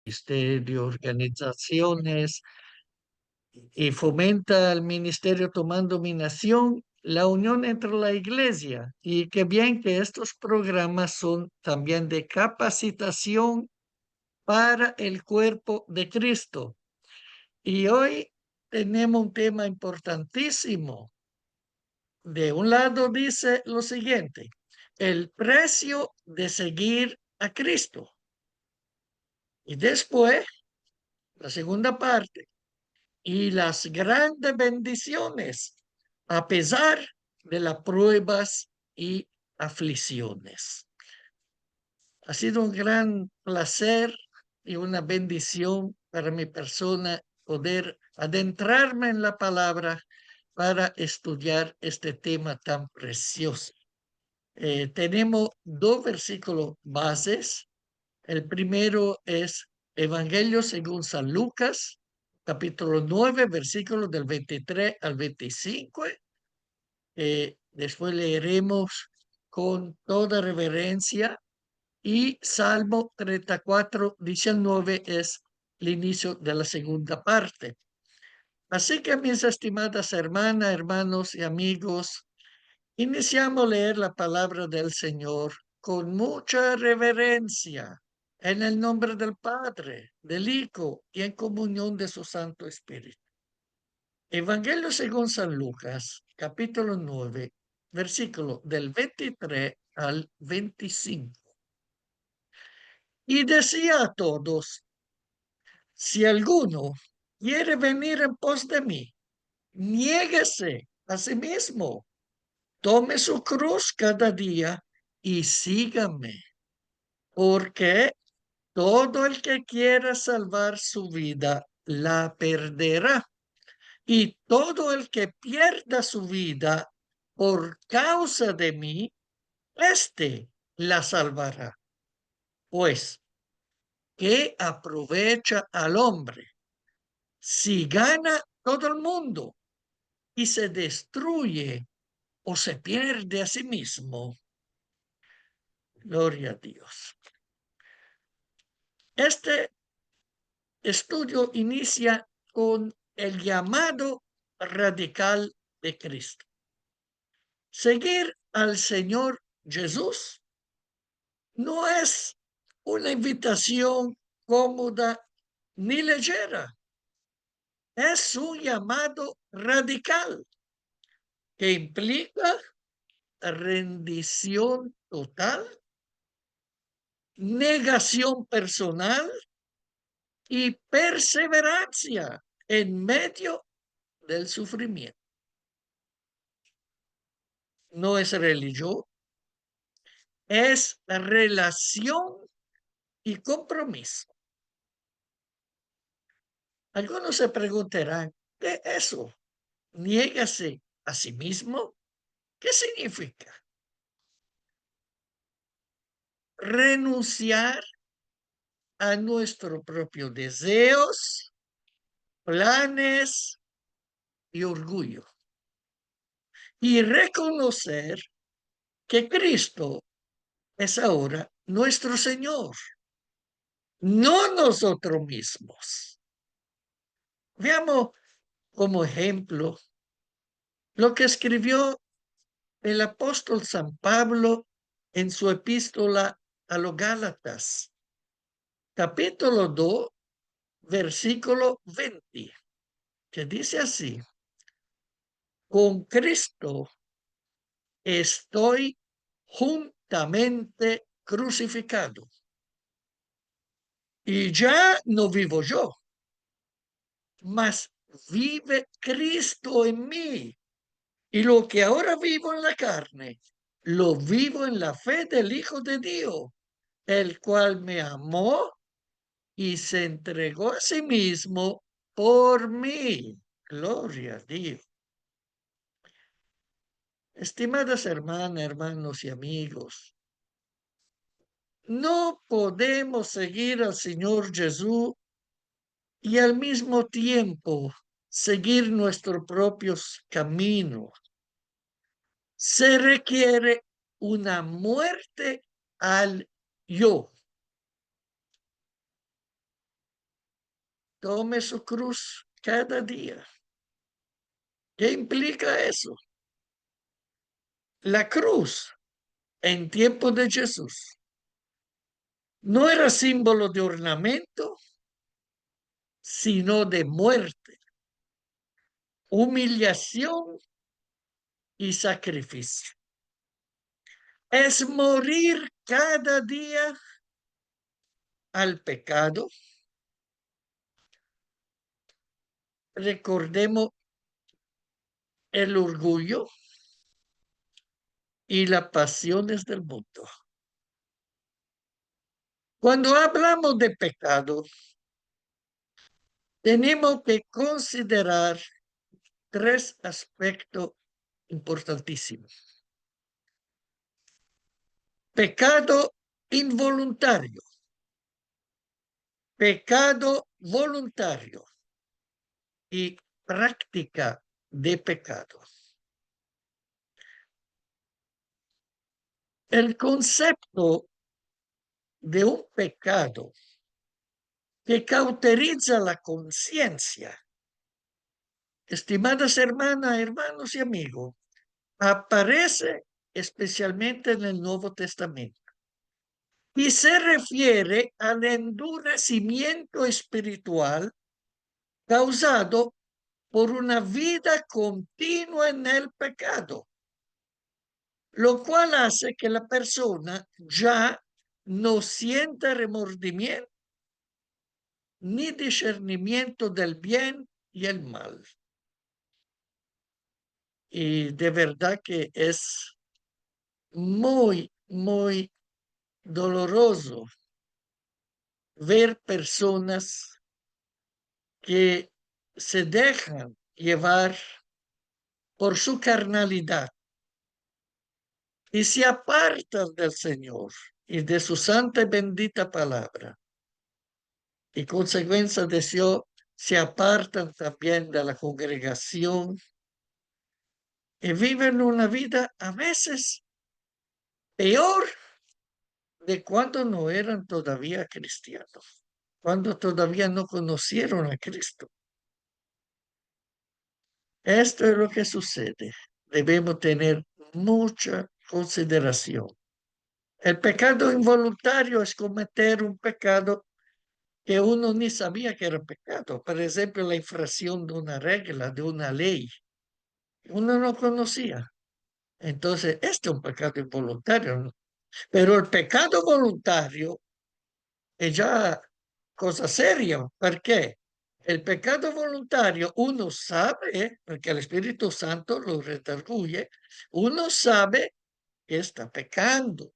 ministerio, organizaciones y fomenta el ministerio tomando dominación, la unión entre la iglesia. Y qué bien que estos programas son también de capacitación para el cuerpo de Cristo. Y hoy tenemos un tema importantísimo. De un lado dice lo siguiente: el precio de seguir a Cristo. Y después, la segunda parte, y las grandes bendiciones a pesar de las pruebas y aflicciones. Ha sido un gran placer y una bendición para mi persona poder adentrarme en la palabra para estudiar este tema tan precioso. Tenemos dos versículos bases. El primero es Evangelio según San Lucas, capítulo 9, versículos del 23 al 25. Después leeremos con toda reverencia, y Salmo 34, 19 es el inicio de la segunda parte. Así que, mis estimadas hermanas, hermanos y amigos, iniciamos a leer la palabra del Señor con mucha reverencia, en el nombre del Padre, del Hijo y en comunión de su Santo Espíritu. Evangelio según San Lucas, capítulo 9, versículo del 23 al 25. Y decía a todos: si alguno quiere venir en pos de mí, niéguese a sí mismo, tome su cruz cada día y sígame. Porque todo el que quiera salvar su vida la perderá. Y todo el que pierda su vida por causa de mí, éste la salvará. Pues, ¿qué aprovecha al hombre si gana todo el mundo y se destruye o se pierde a sí mismo? Gloria a Dios. Este estudio inicia con el llamado radical de Cristo. Seguir al Señor Jesús no es una invitación cómoda ni ligera. Es un llamado radical que implica rendición total, negación personal y perseverancia en medio del sufrimiento. No es religión, es relación y compromiso. Algunos se preguntarán: ¿qué es eso? Niégase a sí mismo. ¿Qué significa? Renunciar a nuestros propios deseos, planes y orgullo. Y reconocer que Cristo es ahora nuestro Señor, no nosotros mismos. Veamos como ejemplo lo que escribió el apóstol San Pablo en su epístola a los Gálatas, capítulo 2, versículo 20, que dice así: con Cristo estoy juntamente crucificado, y ya no vivo yo, mas vive Cristo en mí. Y lo que ahora vivo en la carne, lo vivo en la fe del Hijo de Dios, el cual me amó y se entregó a sí mismo por mí. Gloria a Dios. Estimadas hermanas, hermanos y amigos, no podemos seguir al Señor Jesús y al mismo tiempo seguir nuestros propios caminos. Se requiere una muerte al yo. tome su cruz cada día. ¿Qué implica eso? La cruz en tiempo de Jesús no era símbolo de ornamento, sino de muerte, humillación y sacrificio. Es morir cada día al pecado. Recordemos el orgullo y las pasiones del mundo. Cuando hablamos de pecado, tenemos que considerar tres aspectos importantísimos. Pecado involuntario, pecado voluntario y práctica de pecado. El concepto de un pecado que cauteriza la conciencia, estimadas hermanas, hermanos y amigos, aparece especialmente en el Nuevo Testamento y se refiere al endurecimiento espiritual causado por una vida continua en el pecado, lo cual hace que la persona ya no sienta remordimiento ni discernimiento del bien y el mal. Y de verdad que es muy, muy doloroso ver personas que se dejan llevar por su carnalidad y se apartan del Señor y de su santa y bendita palabra. Y consecuencia de eso, se apartan también de la congregación y viven una vida a veces peor de cuando no eran todavía cristianos, cuando todavía no conocieron a Cristo. Esto es lo que sucede. Debemos tener mucha consideración. El pecado involuntario es cometer un pecado que uno ni sabía que era pecado. Por ejemplo, la infracción de una regla, de una ley. Uno no conocía. Entonces, este es un pecado involuntario, ¿no? Pero el pecado voluntario es ya cosa seria. ¿Por qué? El pecado voluntario, uno sabe, porque el Espíritu Santo lo redarguye, uno sabe que está pecando.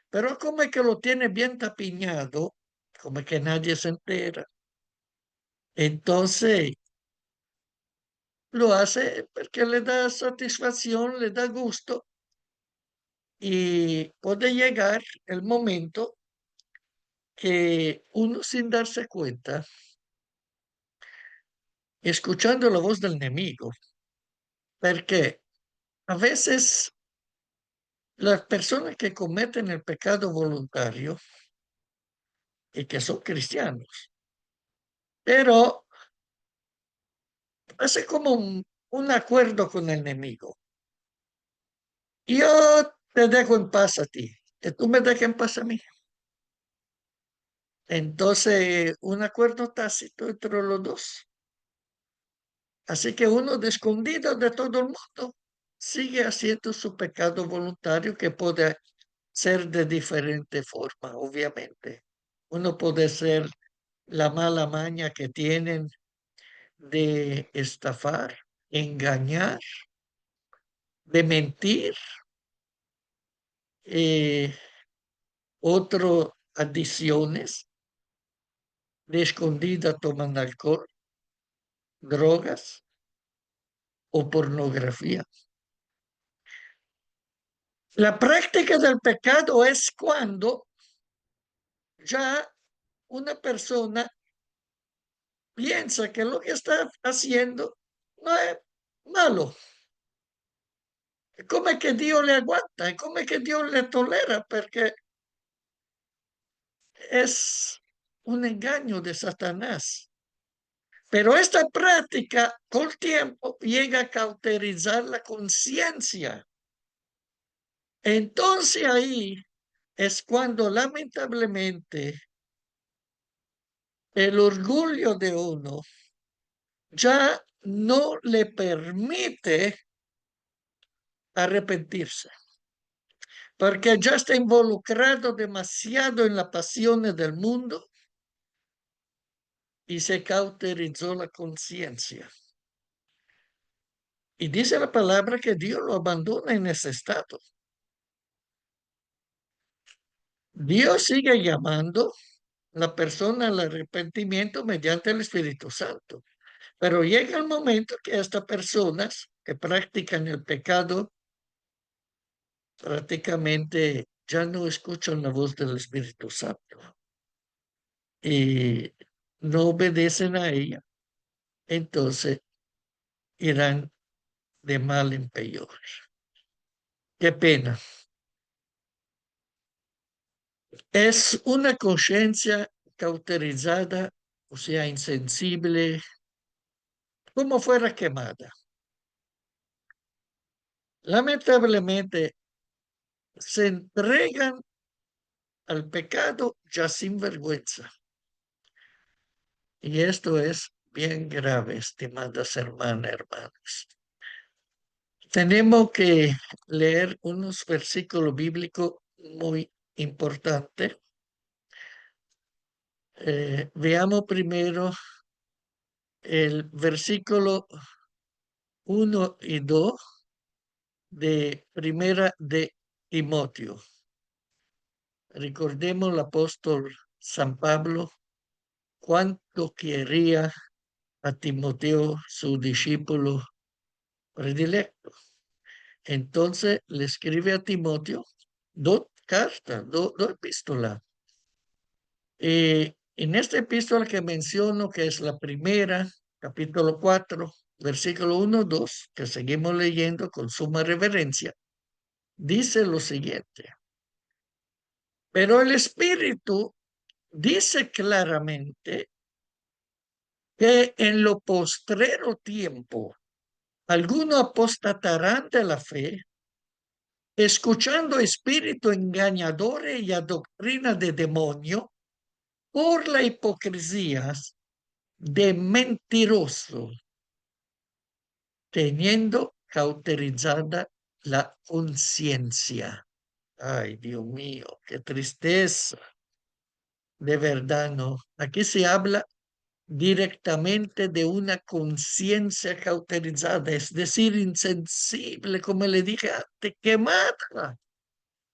Pero como es que lo tiene bien tapiñado, como es que nadie se entera. Entonces, lo hace porque le da satisfacción, le da gusto y puede llegar el momento que uno sin darse cuenta, escuchando la voz del enemigo, porque a veces las personas que cometen el pecado voluntario y que son cristianos, pero hace como un acuerdo con el enemigo. Yo te dejo en paz a ti, que tú me dejes en paz a mí. Entonces, un acuerdo tácito entre los dos. Así que uno de escondido de todo el mundo sigue haciendo su pecado voluntario que puede ser de diferente forma, obviamente. Uno puede ser la mala maña que tienen de estafar, engañar, de mentir. Otro, adicciones, de escondida toman alcohol, drogas o pornografía. La práctica del pecado es cuando ya una persona piensa que lo que está haciendo no es malo. ¿Cómo es que Dios le aguanta? ¿Cómo es que Dios le tolera? Porque es un engaño de Satanás. Pero esta práctica con tiempo llega a cauterizar la conciencia. Entonces ahí es cuando lamentablemente el orgullo de uno ya no le permite arrepentirse, porque ya está involucrado demasiado en las pasiones del mundo y se cauterizó la conciencia. Y dice la palabra que Dios lo abandona en ese estado. Dios sigue llamando a la persona al arrepentimiento mediante el Espíritu Santo. Pero llega el momento que estas personas que practican el pecado prácticamente ya no escuchan la voz del Espíritu Santo y no obedecen a ella. Entonces irán de mal en peor. Qué pena. Es una conciencia cauterizada, o sea, insensible, como fuera quemada. Lamentablemente, se entregan al pecado ya sin vergüenza. Y esto es bien grave, estimadas hermanas, hermanos. Tenemos que leer unos versículos bíblicos muy importantes. Veamos primero el versículo 1 y 2 de Primera de Timoteo. Recordemos el apóstol San Pablo cuánto quería a Timoteo, su discípulo predilecto. Entonces le escribe a Timoteo dos cartas, dos epístolas. En esta epístola que menciono, que es la primera, capítulo 4, versículo 1, 2, que seguimos leyendo con suma reverencia, dice lo siguiente. Pero el Espíritu dice claramente que en lo postrero tiempo algunos apostatarán de la fe, escuchando espíritu engañadores y a doctrina de demonio por la hipocresía de mentiroso, teniendo cauterizada la conciencia. Ay, Dios mío, qué tristeza. De verdad, no. Aquí se habla directamente de una conciencia cauterizada, es decir, insensible, como le dije antes, quemada.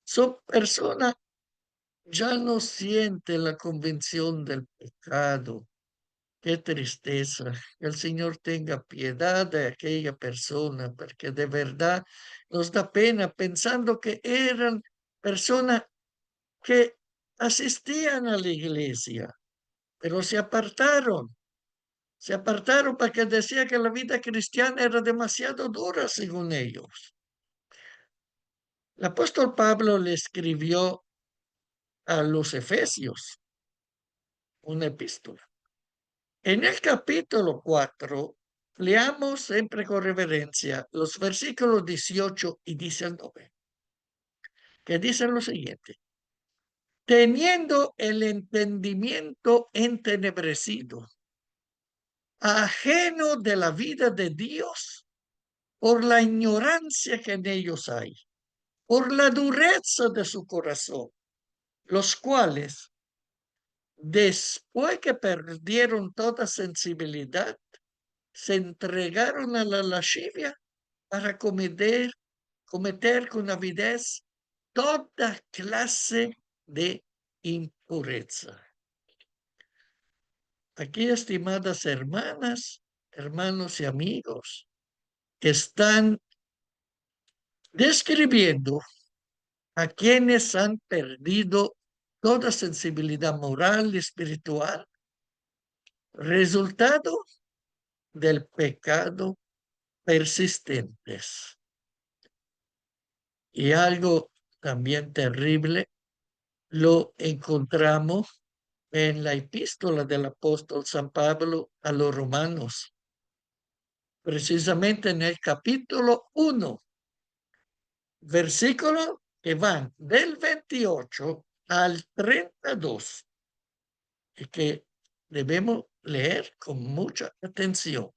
Son personas ya no sienten la convención del pecado. Qué tristeza. Que el Señor tenga piedad de aquella persona, porque de verdad nos da pena pensando que eran personas que asistían a la iglesia, pero se apartaron porque decía que la vida cristiana era demasiado dura según ellos. El apóstol Pablo le escribió a los Efesios una epístola. En el capítulo 4, leamos siempre con reverencia los versículos 18 y 19, que dicen lo siguiente. Teniendo el entendimiento entenebrecido, ajeno de la vida de Dios, por la ignorancia que en ellos hay, por la dureza de su corazón, los cuales, después que perdieron toda sensibilidad, se entregaron a la lascivia para cometer con avidez toda clase de impureza. Aquí, estimadas hermanas, hermanos y amigos, están describiendo a quienes han perdido toda sensibilidad moral y espiritual, resultado del pecado persistentes. Y algo también terrible lo encontramos en la epístola del apóstol San Pablo a los romanos, precisamente en el capítulo 1, versículo que van del 28 al 32 y que debemos leer con mucha atención.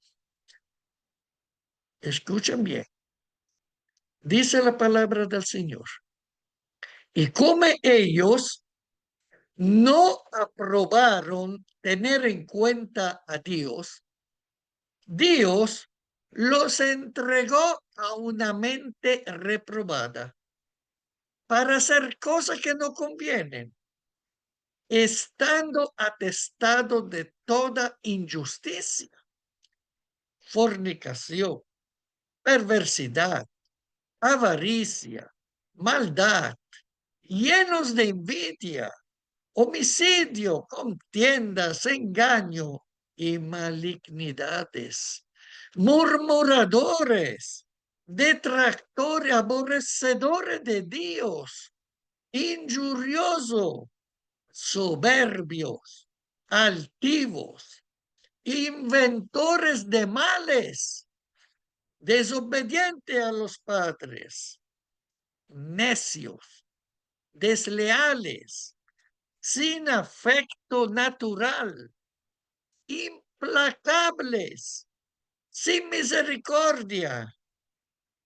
Escuchen bien. Dice la palabra del Señor. Y como ellos no aprobaron tener en cuenta a Dios, Dios los entregó a una mente reprobada para hacer cosas que no convienen, estando atestado de toda injusticia, fornicación, perversidad, avaricia, maldad, llenos de envidia, homicidio, contiendas, engaño y malignidades, murmuradores, detractores, aborrecedores de Dios, injuriosos, soberbios, altivos, inventores de males, desobedientes a los padres, necios, desleales, sin afecto natural, implacables, sin misericordia,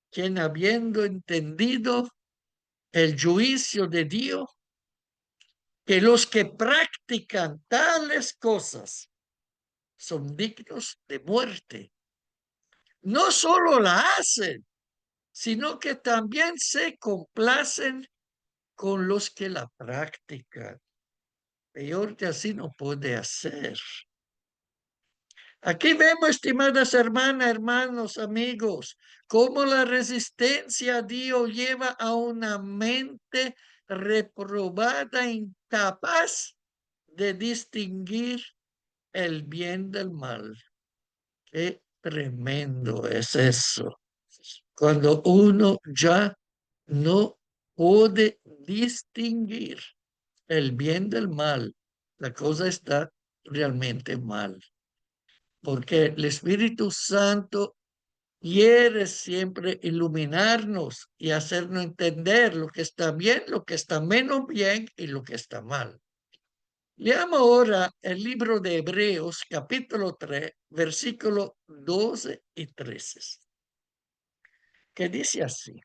quien habiendo entendido el juicio de Dios, que los que practican tales cosas son dignos de muerte, no solo la hacen, sino que también se complacen con los que la practican. Peor que así no puede hacer. Aquí vemos, estimadas hermanas, hermanos, amigos, cómo la resistencia a Dios lleva a una mente reprobada, incapaz de distinguir el bien del mal. Qué tremendo es eso. Cuando uno ya no puede distinguir el bien del mal, la cosa está realmente mal. Porque el Espíritu Santo quiere siempre iluminarnos y hacernos entender lo que está bien, lo que está menos bien y lo que está mal. Leamos ahora el libro de Hebreos, capítulo 3, versículos 12 y 13, que dice así: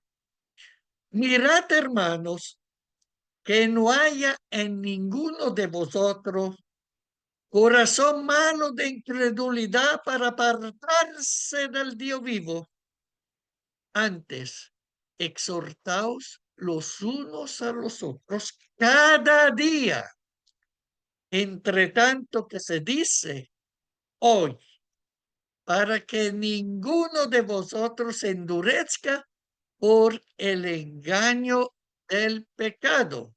Mirad, hermanos, que no haya en ninguno de vosotros corazón malo de incredulidad para apartarse del Dios vivo. Antes, exhortaos los unos a los otros cada día, entre tanto que se dice hoy, para que ninguno de vosotros se endurezca por el engaño del pecado.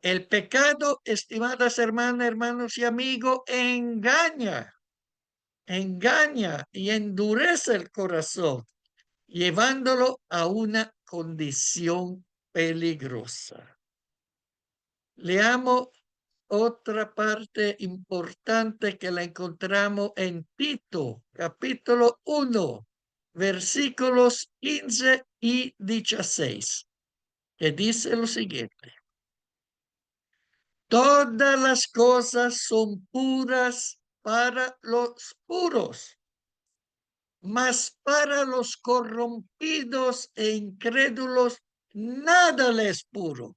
El pecado, estimadas hermanas, hermanos y amigos, engaña y endurece el corazón, llevándolo a una condición peligrosa. Leamos otra parte importante que la encontramos en Tito, capítulo 1, versículos 15 y 16, que dice lo siguiente: Todas las cosas son puras para los puros, mas para los corrompidos e incrédulos nada les es puro,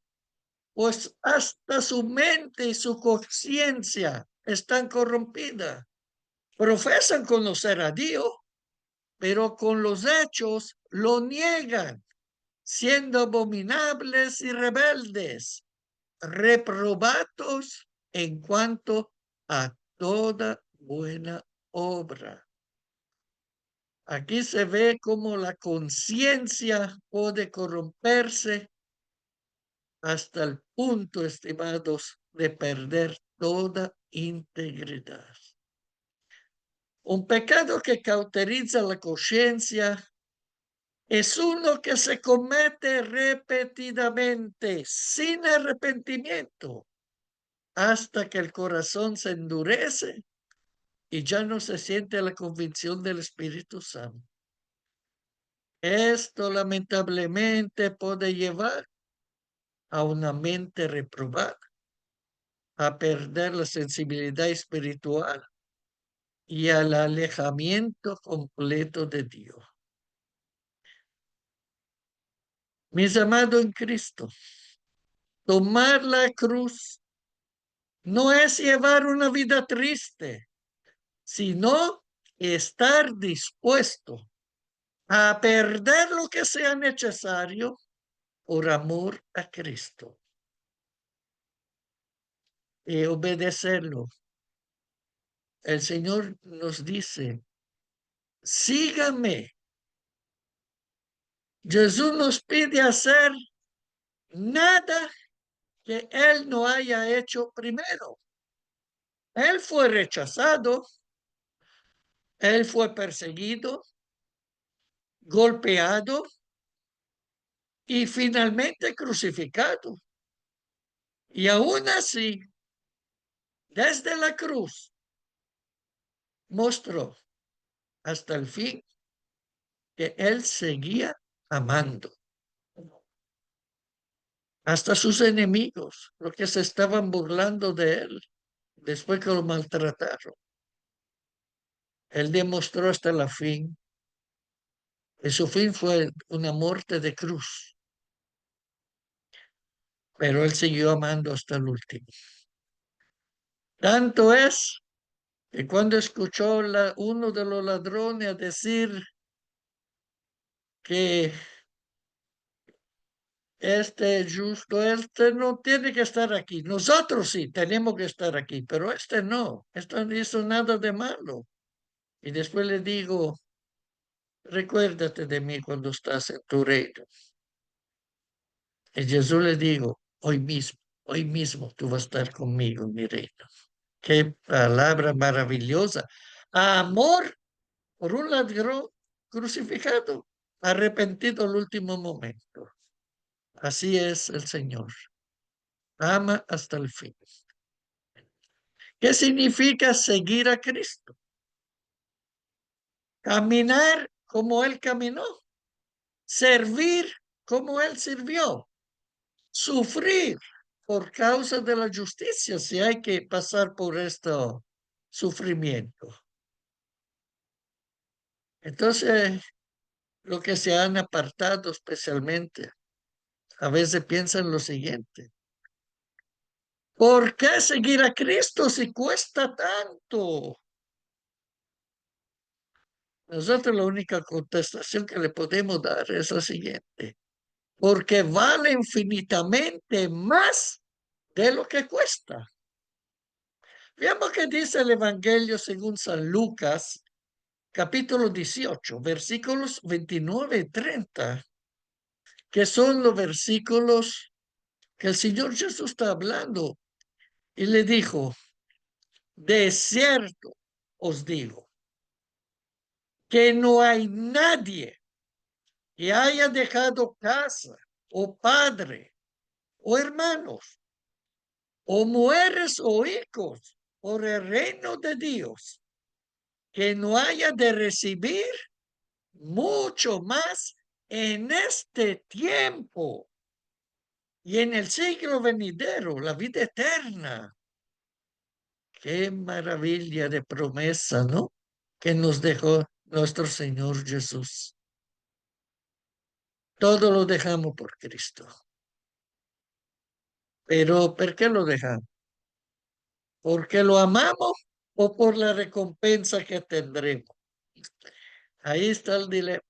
pues hasta su mente y su conciencia están corrompidas. Profesan conocer a Dios, pero con los hechos lo niegan, siendo abominables y rebeldes, reprobados en cuanto a toda buena obra. Aquí se ve cómo la conciencia puede corromperse hasta el punto, estimados, de perder toda integridad. Un pecado que cauteriza la conciencia es uno que se comete repetidamente sin arrepentimiento, hasta que el corazón se endurece y ya no se siente la convicción del Espíritu Santo. Esto lamentablemente puede llevar a una mente reprobada, a perder la sensibilidad espiritual y al alejamiento completo de Dios. Mis amados en Cristo, tomar la cruz no es llevar una vida triste, sino estar dispuesto a perder lo que sea necesario por amor a Cristo y obedecerlo. El Señor nos dice, sígame. Jesús nos pide hacer nada que Él no haya hecho primero. Él fue rechazado, Él fue perseguido, golpeado y finalmente crucificado. Y aún así, desde la cruz, mostró hasta el fin que Él seguía amando. Hasta sus enemigos, los que se estaban burlando de Él después que lo maltrataron. Él demostró hasta la fin. Y su fin fue una muerte de cruz. Pero Él siguió amando hasta el último. Tanto es que cuando escuchó uno de los ladrones decir que este justo, este no tiene que estar aquí. Nosotros sí tenemos que estar aquí, pero este no. Este no hizo nada de malo. Y después le digo, recuérdate de mí cuando estás en tu reino. Y Jesús le digo, hoy mismo tú vas a estar conmigo en mi reino. Qué palabra maravillosa. Amor por un ladrón crucificado, arrepentido al último momento. Así es el Señor. Ama hasta el fin. ¿Qué significa seguir a Cristo? Caminar como Él caminó. Servir como Él sirvió. Sufrir por causa de la justicia si hay que pasar por este sufrimiento. Entonces, lo que se han apartado especialmente, a veces piensan lo siguiente. ¿Por qué seguir a Cristo si cuesta tanto? Nosotros la única contestación que le podemos dar es la siguiente. Porque vale infinitamente más de lo que cuesta. Veamos qué dice el Evangelio según San Lucas, capítulo 18, versículos 29 y 30, que son los versículos que el Señor Jesús está hablando. Y le dijo, de cierto os digo, que no hay nadie que haya dejado casa o padre o hermanos o mujeres o hijos por el reino de Dios, que no haya de recibir mucho más en este tiempo y en el siglo venidero, la vida eterna. Qué maravilla de promesa, ¿no? Que nos dejó nuestro Señor Jesús. Todo lo dejamos por Cristo. Pero ¿por qué lo dejamos? ¿Porque lo amamos o por la recompensa que tendremos? Ahí está el dilema.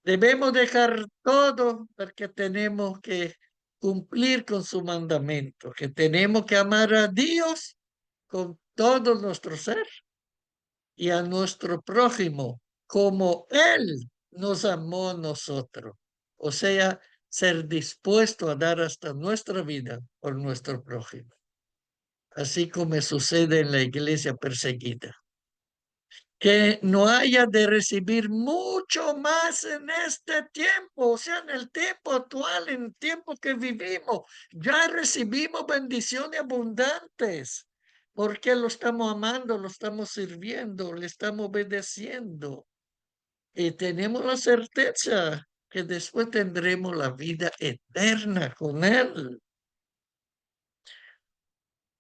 Debemos dejar todo porque tenemos que cumplir con su mandamento, que tenemos que amar a Dios con todo nuestro ser y a nuestro prójimo como Él nos amó a nosotros. O sea, ser dispuesto a dar hasta nuestra vida por nuestro prójimo. Así como sucede en la iglesia perseguida. que no haya de recibir mucho más en este tiempo, o sea, en el tiempo actual, en el tiempo que vivimos, ya recibimos bendiciones abundantes, porque lo estamos amando, lo estamos sirviendo, le estamos obedeciendo y tenemos la certeza que después tendremos la vida eterna con Él.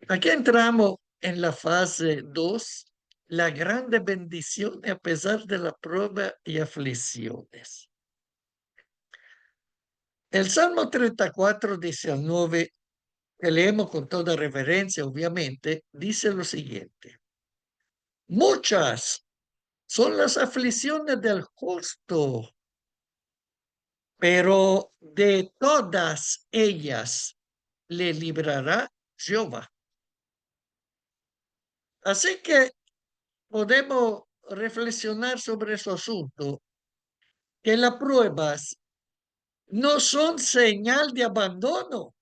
Aquí entramos en la fase 2, la grande bendición a pesar de la prueba y aflicciones. El Salmo 34, 19, que leemos con toda reverencia, obviamente, dice lo siguiente: muchas son las aflicciones del justo, pero de todas ellas le librará Jehová. Así que podemos reflexionar sobre su asunto, que las pruebas no son señal de abandono,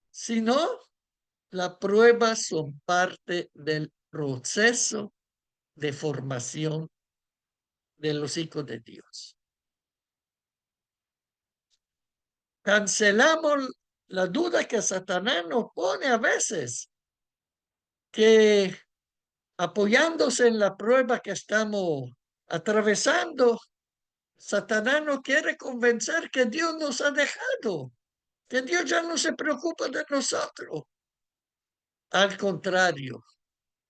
sino las pruebas son parte del proceso de formación de los hijos de Dios. Cancelamos la duda que Satanás nos pone a veces, que apoyándose en la prueba que estamos atravesando, Satanás nos quiere convencer que Dios nos ha dejado, que Dios ya no se preocupa de nosotros. Al contrario,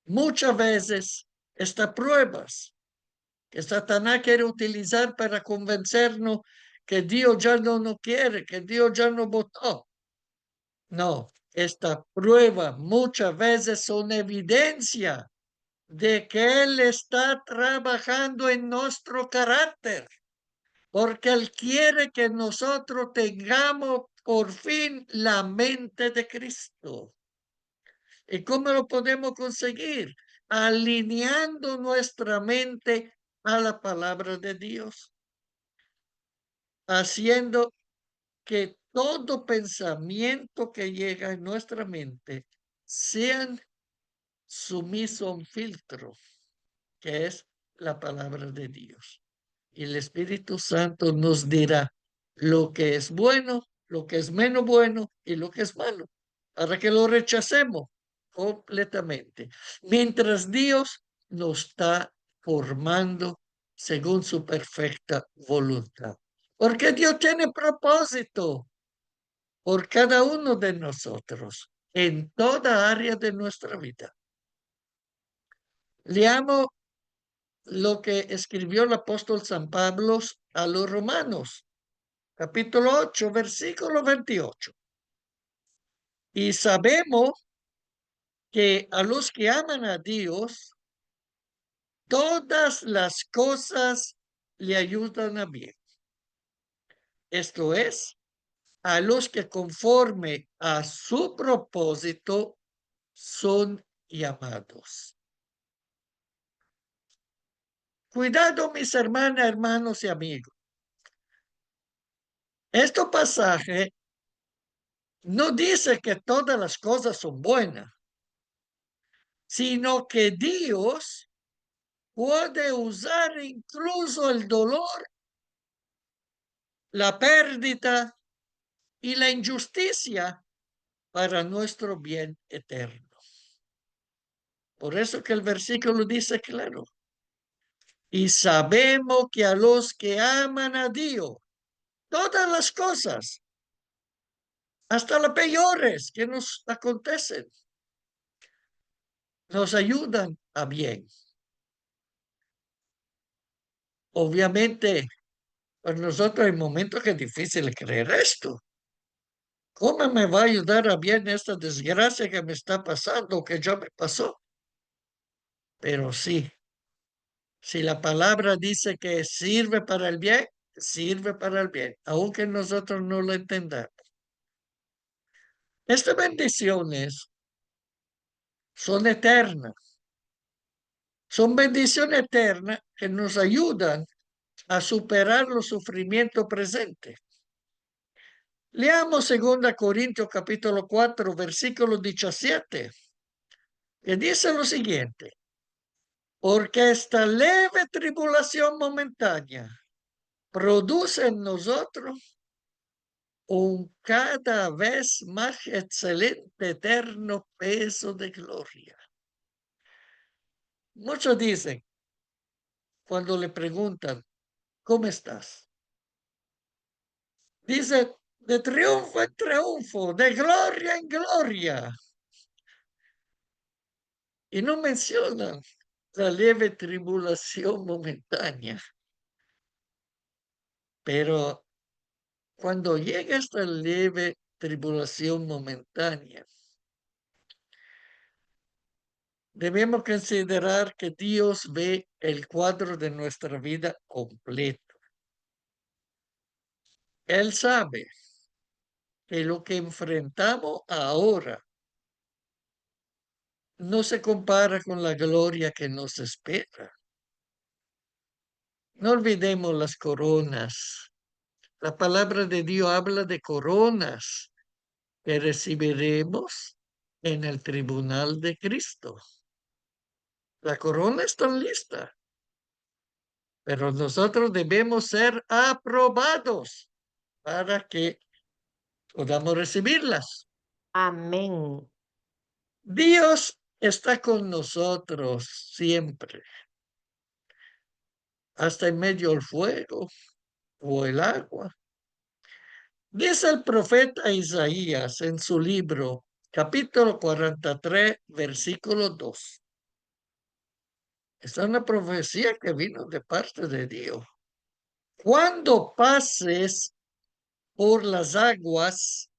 muchas veces estas pruebas que Satanás quiere utilizar para convencernos que Dios ya no nos quiere, que Dios ya nos votó. No, esta prueba muchas veces son evidencia de que Él está trabajando en nuestro carácter, porque Él quiere que nosotros tengamos por fin la mente de Cristo. ¿Y cómo lo podemos conseguir? Alineando nuestra mente a la palabra de Dios, haciendo que todo pensamiento que llega en nuestra mente sean sumiso a un filtro, que es la palabra de Dios. Y el Espíritu Santo nos dirá lo que es bueno, lo que es menos bueno y lo que es malo, para que lo rechacemos completamente. Mientras Dios nos está formando según su perfecta voluntad. Porque Dios tiene propósito por cada uno de nosotros en toda área de nuestra vida. Leamos lo que escribió el apóstol San Pablo a los romanos, capítulo 8, versículo 28. Y sabemos que a los que aman a Dios, todas las cosas le ayudan a bien. Esto es, a los que conforme a su propósito son llamados. Cuidado, mis hermanas, hermanos y amigos. Este pasaje no dice que todas las cosas son buenas, sino que Dios puede usar incluso el dolor, la pérdida y la injusticia para nuestro bien eterno. Por eso que el versículo dice claro. Y sabemos que a los que aman a Dios, todas las cosas, hasta las peores que nos acontecen, nos ayudan a bien. Obviamente, para nosotros hay momentos que es difícil creer esto. ¿Cómo me va a ayudar a bien esta desgracia que me está pasando, que ya me pasó? Pero sí, si la palabra dice que sirve para el bien, sirve para el bien, aunque nosotros no lo entendamos. Estas bendiciones son eternas. Son bendiciones eternas que nos ayudan a superar los sufrimientos presentes. Leamos 2 Corintios capítulo 4, versículo 17, que dice lo siguiente: Porque esta leve tribulación momentánea produce en nosotros un cada vez más excelente eterno peso de gloria. Muchos dicen, cuando le preguntan, ¿cómo estás? Dice, de triunfo en triunfo, de gloria en gloria. Y no mencionan la leve tribulación momentánea. Pero cuando llega esta leve tribulación momentánea, debemos considerar que Dios ve el cuadro de nuestra vida completo. Él sabe que lo que enfrentamos ahora no se compara con la gloria que nos espera. No olvidemos las coronas. La palabra de Dios habla de coronas que recibiremos en el tribunal de Cristo. La corona está lista, pero nosotros debemos ser aprobados para que podamos recibirlas. Amén. Dios está con nosotros siempre, hasta en medio del fuego o el agua. Dice el profeta Isaías en su libro, capítulo 43, versículo 2. Esta es una profecía que vino de parte de Dios. Cuando pases por las aguas,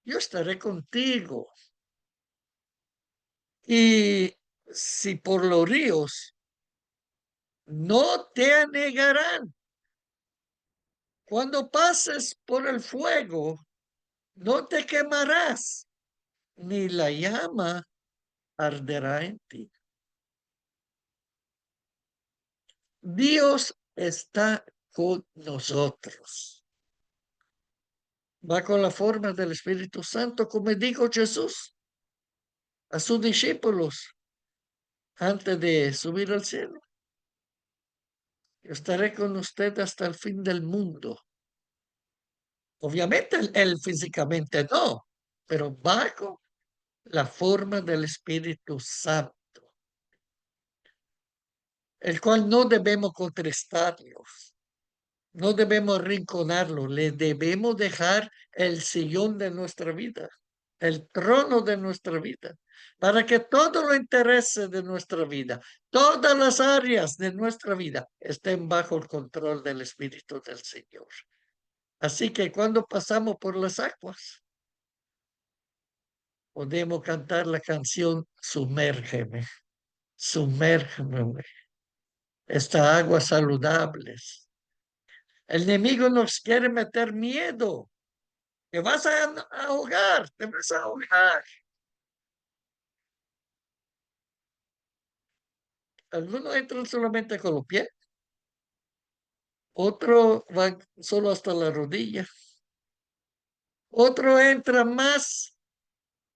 yo estaré contigo. Y si por los ríos, no te anegarán. Cuando pases por el fuego, no te quemarás, ni la llama arderá en ti. Dios está con nosotros. Va con la forma del Espíritu Santo, como dijo Jesús a sus discípulos antes de subir al cielo. Yo estaré con usted hasta el fin del mundo. Obviamente él físicamente no, pero bajo la forma del Espíritu Santo, el cual no debemos contristarlos, no debemos arrinconarlo, le debemos dejar el sillón de nuestra vida, el trono de nuestra vida, para que todo lo interese de nuestra vida, todas las áreas de nuestra vida estén bajo el control del Espíritu del Señor. Así que cuando pasamos por las aguas, podemos cantar la canción Sumérgeme, sumérgeme, esta agua saludables. El enemigo nos quiere meter miedo. Te vas a ahogar, te vas a ahogar. Algunos entran solamente con los pies, otro van solo hasta la rodilla, otro entra más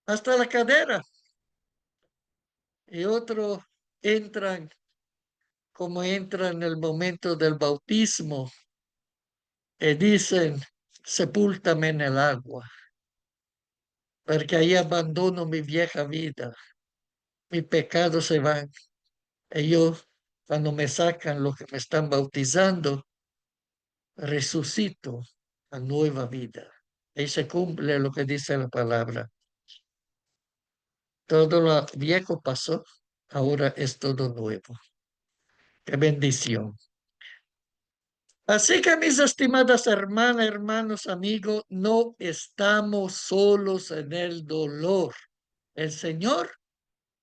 hasta la cadera y otro entran como entra en el momento del bautismo y dicen, sepúltame en el agua, porque ahí abandono mi vieja vida, mis pecados se van. Y yo, cuando me sacan lo que me están bautizando, resucito a nueva vida. Y se cumple lo que dice la palabra. Todo lo viejo pasó, ahora es todo nuevo. Qué bendición. Así que mis estimadas hermanas, hermanos, amigos, no estamos solos en el dolor. El Señor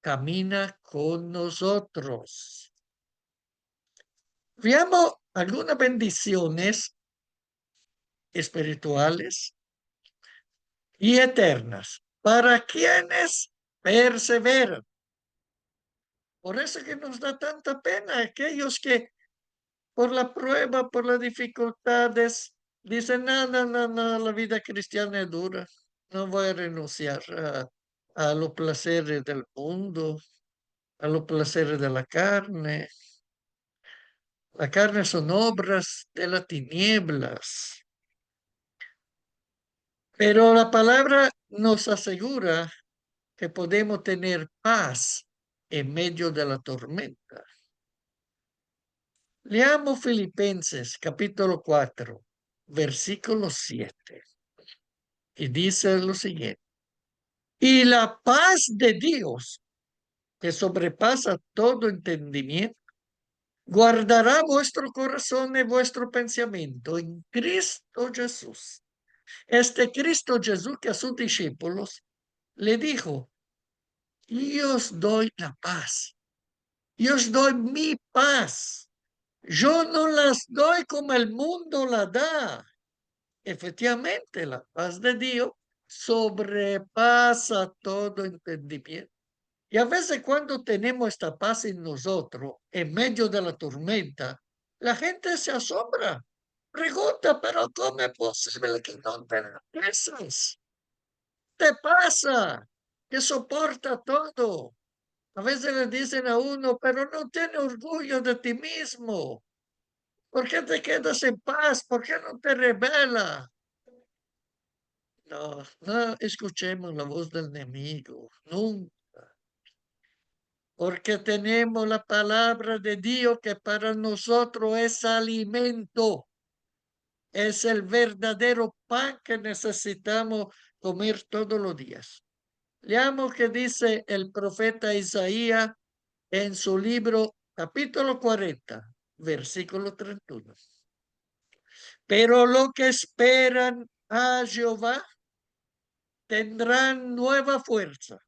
camina con nosotros. Veamos algunas bendiciones espirituales y eternas para quienes perseveran. Por eso que nos da tanta pena aquellos que por la prueba, por las dificultades, dicen, no, no, no, no, la vida cristiana es dura. No voy a renunciar a los placeres del mundo, a los placeres de la carne. La carne son obras de las tinieblas. Pero la palabra nos asegura que podemos tener paz en medio de la tormenta. Leamos Filipenses capítulo 4, versículo 7. Y dice lo siguiente. Y la paz de Dios, que sobrepasa todo entendimiento, guardará vuestro corazón y vuestro pensamiento en Cristo Jesús. Este Cristo Jesús que a sus discípulos le dijo, yo os doy la paz, yo os doy mi paz. Yo no las doy como el mundo la da. Efectivamente, la paz de Dios sobrepasa todo entendimiento. Y a veces cuando tenemos esta paz en nosotros, en medio de la tormenta, la gente se asombra. Pregunta, pero ¿cómo es posible que no te pesas? ¿Qué pasa? Que soporta todo. A veces le dicen a uno, pero no tiene orgullo de ti mismo. ¿Por qué te quedas en paz? ¿Por qué no te rebelas? No, no escuchemos la voz del enemigo, nunca. Porque tenemos la palabra de Dios que para nosotros es alimento, es el verdadero pan que necesitamos comer todos los días. Leamos que dice el profeta Isaías en su libro capítulo 40, versículo 31. Pero lo que esperan a Jehová tendrán nueva fuerza,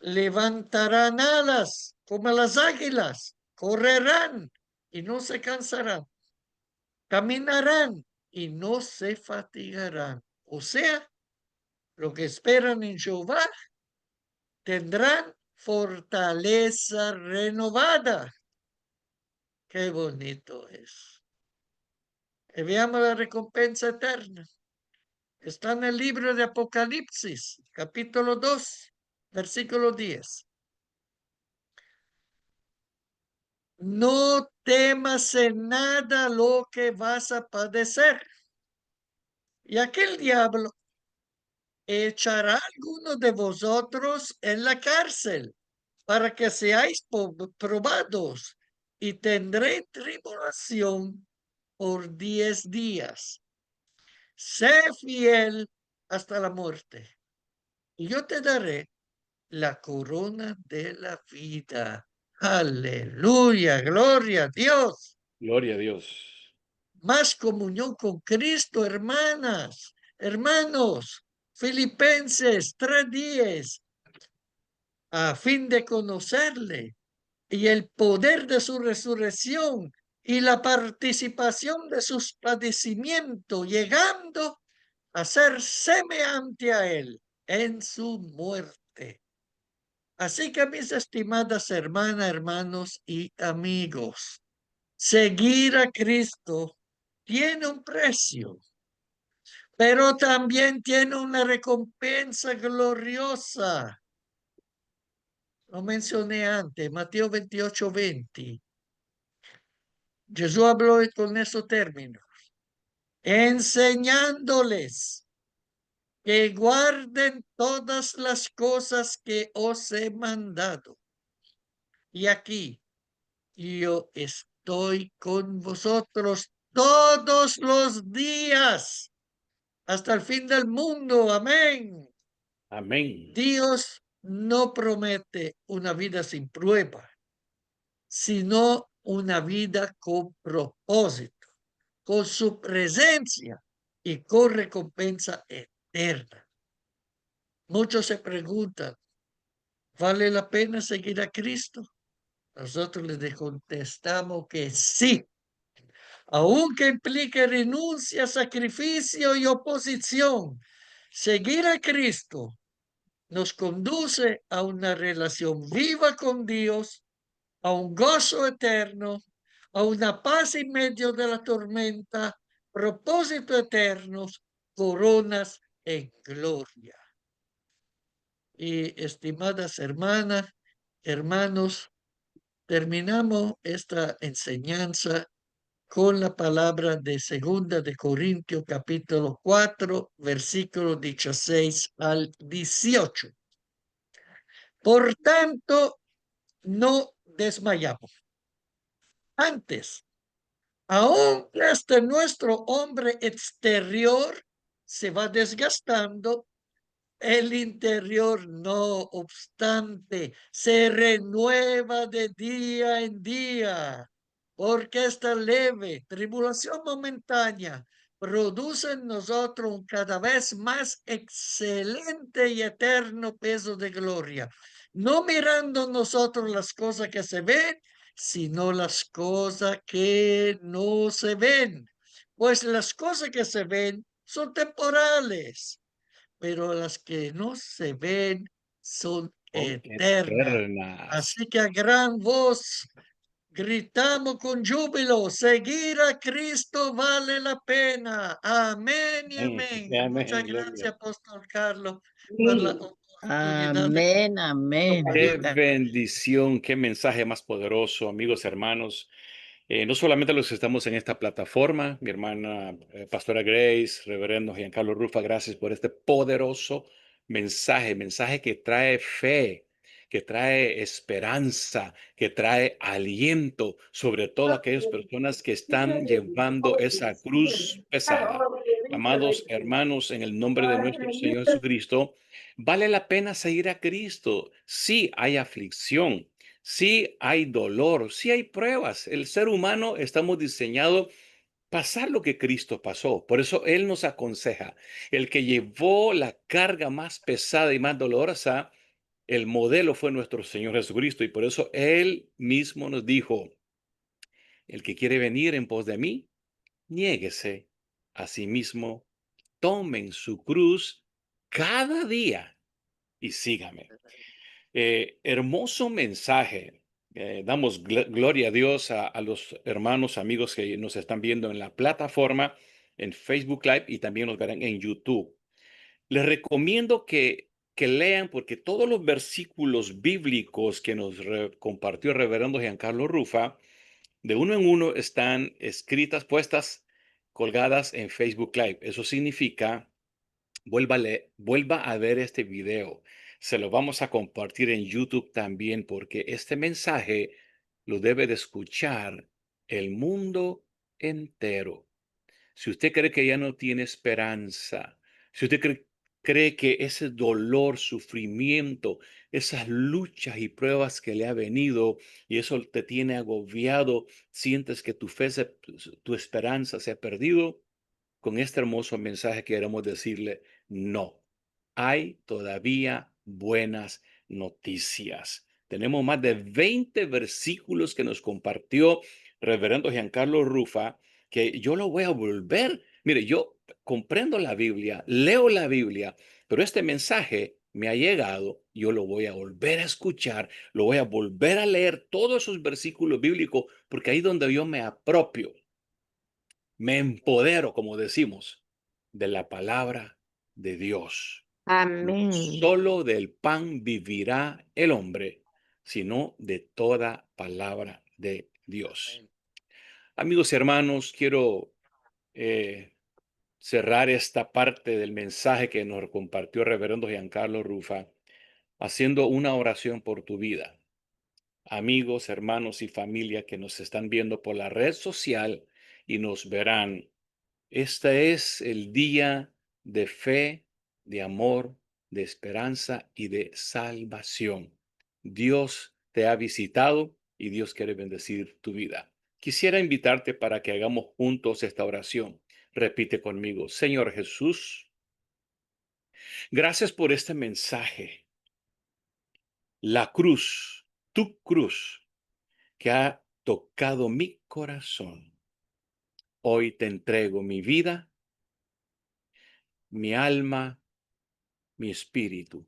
levantarán alas como las águilas, correrán y no se cansarán, caminarán y no se fatigarán. O sea, lo que esperan en Jehová tendrán fortaleza renovada. Qué bonito es. Y veamos la recompensa eterna. Está en el libro de Apocalipsis, capítulo 2, versículo 10. No temas en nada lo que vas a padecer. Y aquel diablo echará a alguno de vosotros en la cárcel para que seáis probados y tendré tribulación por 10 días. Sé fiel hasta la muerte y yo te daré la corona de la vida. Aleluya, gloria a Dios. Gloria a Dios. Más comunión con Cristo, hermanas, hermanos. Filipenses 3:10, a fin de conocerle y el poder de su resurrección y la participación de sus padecimientos, llegando a ser semejante a él en su muerte. Así que mis estimadas hermanas, hermanos y amigos, seguir a Cristo tiene un precio, pero también tiene una recompensa gloriosa. Lo mencioné antes, Mateo 28:20. Jesús habló con esos términos, enseñándoles que guarden todas las cosas que os he mandado. Y aquí yo estoy con vosotros todos los días hasta el fin del mundo. Amén. Amén. Dios no promete una vida sin prueba, sino una vida con propósito, con su presencia y con recompensa eterna. Muchos se preguntan, ¿vale la pena seguir a Cristo? Nosotros les contestamos que sí, aunque implique renuncia, sacrificio y oposición. Seguir a Cristo nos conduce a una relación viva con Dios, a un gozo eterno, a una paz en medio de la tormenta, propósitos eternos, coronas en gloria. Y estimadas hermanas, Hermanos, terminamos esta enseñanza con la palabra de Segunda de Corintios capítulo 4, versículos 16 al 18. Por tanto, no desmayamos. Antes, aun este nuestro hombre exterior se va desgastando, el interior, no obstante, se renueva de día en día, porque esta leve tribulación momentánea produce en nosotros un cada vez más excelente y eterno peso de gloria, no mirando nosotros las cosas que se ven, sino las cosas que no se ven, pues las cosas que se ven son temporales, pero las que no se ven son Son eternas. eternas. Así que a gran voz gritamos con júbilo, seguir a Cristo vale la pena. Amén y Amén. amén. Muchas Amén. Gloria. gracias, Apóstol Carlos, por la oportunidad de Amén, amén. Qué compartir. bendición, qué mensaje más poderoso, amigos, hermanos. No solamente los que estamos en esta plataforma, mi hermana Pastora Grace, Reverendo Giancarlo Rufa, gracias por este poderoso mensaje, mensaje que trae fe, que trae esperanza, que trae aliento sobre todas aquellas personas que están llevando esa cruz pesada. Amados hermanos, en el nombre de nuestro Señor Jesucristo, vale la pena seguir a Cristo. Sí hay aflicción, sí hay dolor, sí hay pruebas. El ser humano estamos diseñados pasar lo que Cristo pasó. Por eso Él nos aconseja, el que llevó la carga más pesada y más dolorosa, el modelo fue nuestro Señor Jesucristo. Y por eso Él mismo nos dijo, el que quiere venir en pos de mí, niéguese a sí mismo, tomen su cruz cada día y sígame. Hermoso mensaje. Damos gloria a Dios a los hermanos, amigos que nos están viendo en la plataforma, en Facebook Live y también nos verán en YouTube. Les recomiendo que lean porque todos los versículos bíblicos que nos compartió el reverendo Giancarlo Rufa, de uno en uno están escritas, puestas, colgadas en Facebook Live. Eso significa vuelva a ver este video. Se lo vamos a compartir en YouTube también porque este mensaje lo debe de escuchar el mundo entero. Si usted cree que ya no tiene esperanza, si usted cree que ese dolor, sufrimiento, esas luchas y pruebas que le ha venido y eso te tiene agobiado, sientes que tu fe, tu esperanza se ha perdido, con este hermoso mensaje queremos decirle, no, hay todavía buenas noticias. Tenemos más de 20 versículos que nos compartió Reverendo Giancarlo Rufa, que yo lo voy a volver. Mire, yo comprendo la Biblia, leo la Biblia, pero este mensaje me ha llegado, yo lo voy a volver a escuchar, lo voy a volver a leer todos esos versículos bíblicos, porque ahí es donde yo me apropio, me empodero, como decimos, de la palabra de Dios. No Amén. solo del pan vivirá el hombre, sino de toda palabra de Dios. Amigos y hermanos, quiero eh, cerrar esta parte del mensaje que nos compartió el reverendo Giancarlo Rufa, haciendo una oración por tu vida. Amigos, hermanos y familia que nos están viendo por la red social y nos verán. Este es el día de fe, de amor, de esperanza y de salvación. Dios te ha visitado y Dios quiere bendecir tu vida. Quisiera invitarte para que hagamos juntos esta oración. Repite conmigo, Señor Jesús, gracias por este mensaje. La cruz, tu cruz, que ha tocado mi corazón. Hoy te entrego mi vida, mi alma, mi espíritu.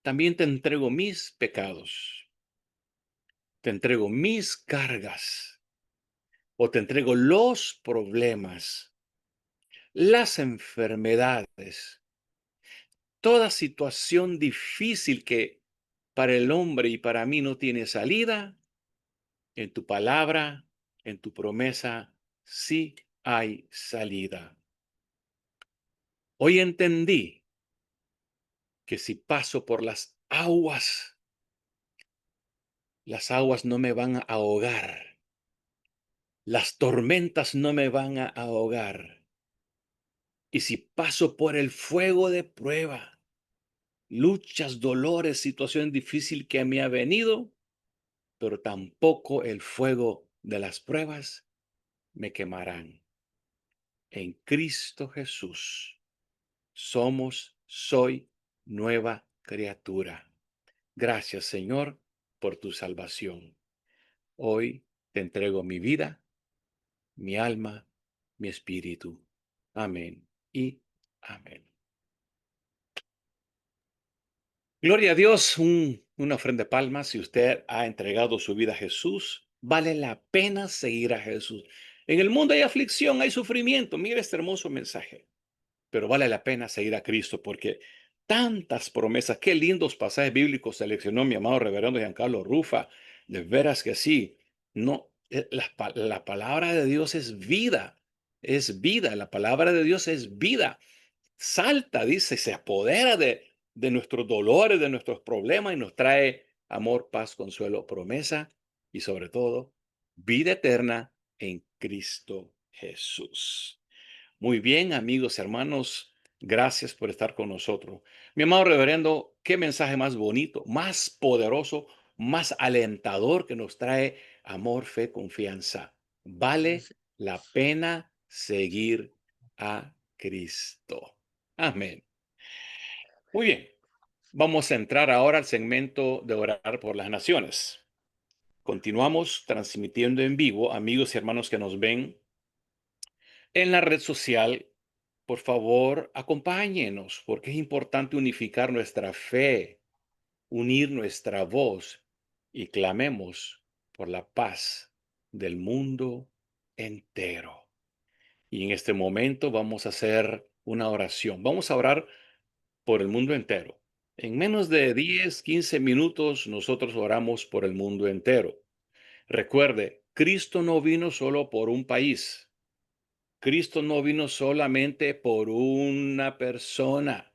También te entrego mis pecados, te entrego mis cargas o te entrego los problemas, las enfermedades, toda situación difícil que para el hombre y para mí no tiene salida, en tu palabra, en tu promesa, sí hay salida. Hoy entendí que si paso por las aguas no me van a ahogar, las tormentas no me van a ahogar. Y si paso por el fuego de prueba, luchas, dolores, situación difícil que me ha venido, pero tampoco el fuego de las pruebas me quemarán. En Cristo Jesús soy nueva criatura. Gracias, Señor, por tu salvación. Hoy te entrego mi vida, mi alma, mi espíritu. Amén y amén. Gloria a Dios, una ofrenda de palmas. Si usted ha entregado su vida a Jesús, vale la pena seguir a Jesús. En el mundo hay aflicción, hay sufrimiento. Mire este hermoso mensaje. Pero vale la pena seguir a Cristo porque tantas promesas, qué lindos pasajes bíblicos seleccionó mi amado reverendo Giancarlo Rufa. De veras que sí. No, la palabra de Dios es vida, la palabra de Dios es vida. Salta, dice, se apodera de nuestros dolores, de nuestros problemas y nos trae amor, paz, consuelo, promesa y sobre todo vida eterna en Cristo Jesús. Muy bien, amigos, hermanos, gracias por estar con nosotros. Mi amado reverendo, qué mensaje más bonito, más poderoso, más alentador que nos trae amor, fe, confianza. Vale la pena seguir a Cristo. Amén. Muy bien, vamos a entrar ahora al segmento de orar por las naciones. Continuamos transmitiendo en vivo, amigos y hermanos que nos ven en la red social. Por favor, acompáñenos, porque es importante unificar nuestra fe, unir nuestra voz y clamemos por la paz del mundo entero. Y en este momento vamos a hacer una oración. Vamos a orar por el mundo entero. En menos de 10, 15 minutos nosotros oramos por el mundo entero. Recuerde, Cristo no vino solo por un país. Cristo no vino solamente por una persona.